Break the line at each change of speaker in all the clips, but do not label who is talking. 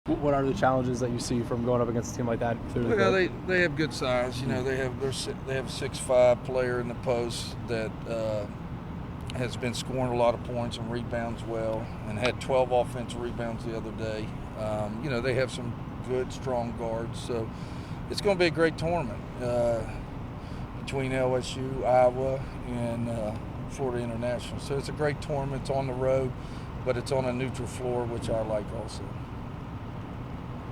What are the challenges that you see from going up against a team like that?
Well, they have good size. You know, they have a 6'5" player in the post that has been scoring a lot of points and rebounds well, and had 12 offensive rebounds the other day. You know, they have some good, strong guards, so it's going to be a great tournament between LSU, Iowa, and Florida International. So it's a great tournament. It's on the road, but it's on a neutral floor, which I like also.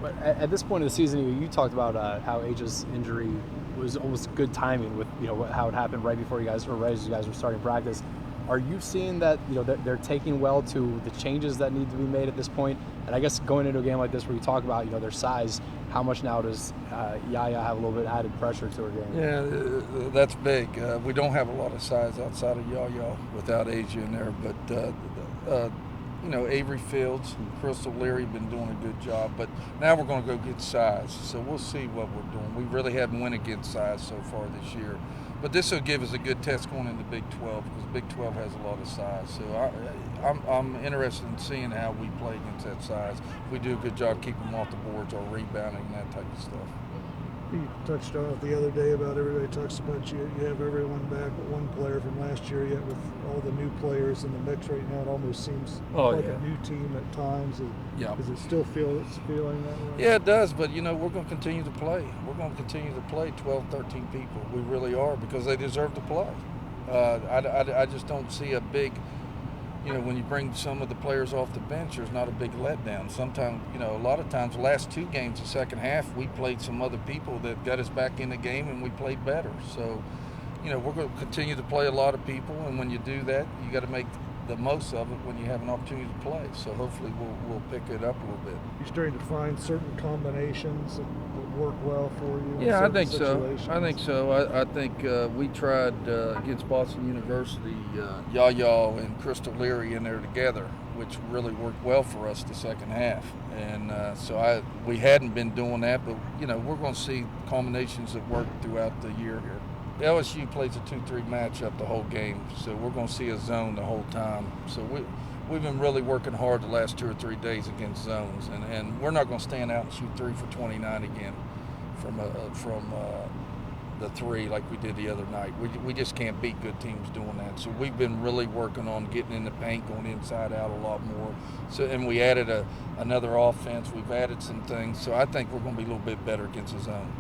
But at this point of the season, you talked about how Aja's injury was almost good timing with how it happened right before you guys, or right as you guys were starting practice. Are you seeing that they're taking well to the changes that need to be made at this point? And I guess going into a game like this where you talk about their size, how much now does Yaya have a little bit added pressure to her game?
Yeah, that's big. We don't have a lot of size outside of Yaya without Aja in there, but Avery Fields and Crystal Leary have been doing a good job, but now we're going to go get size. So we'll see what we're doing. We really haven't went against size so far this year. But this will give us a good test going into Big 12 because Big 12 has a lot of size. So I'm interested in seeing how we play against that size. If we do a good job keeping them off the boards or rebounding and that type of stuff.
You touched on it the other day about everybody talks about you have everyone back but one player from last year, yet with all the new players in the mix right now, it almost seems like a new team at times. Does it still feeling that way?
Yeah, it does, but we're going to continue to play. We're going to continue to play 12, 13 people. We really are, because they deserve to play. I just don't see a big, when you bring some of the players off the bench, there's not a big letdown. Sometimes, a lot of times, the last two games, the second half, we played some other people that got us back in the game and we played better. So, we're going to continue to play a lot of people, and when you do that, you got to make the most of it when you have an opportunity to play. So hopefully we'll pick it up a little bit.
You're starting to find certain combinations that work well for you.
Yeah, I think so. I think we tried against Boston University, Yaya and Crystal Leary in there together, which really worked well for us the second half. And we hadn't been doing that, but we're going to see combinations that work throughout the year here. LSU plays a 2-3 matchup the whole game, so we're going to see a zone the whole time. So we've been really working hard the last 2 or 3 days against zones, and we're not going to stand out and shoot 3 for 29 again from the 3 like we did the other night. We just can't beat good teams doing that. So we've been really working on getting in the paint, going inside out a lot more. So, and we added another offense. We've added some things. So I think we're going to be a little bit better against the zone.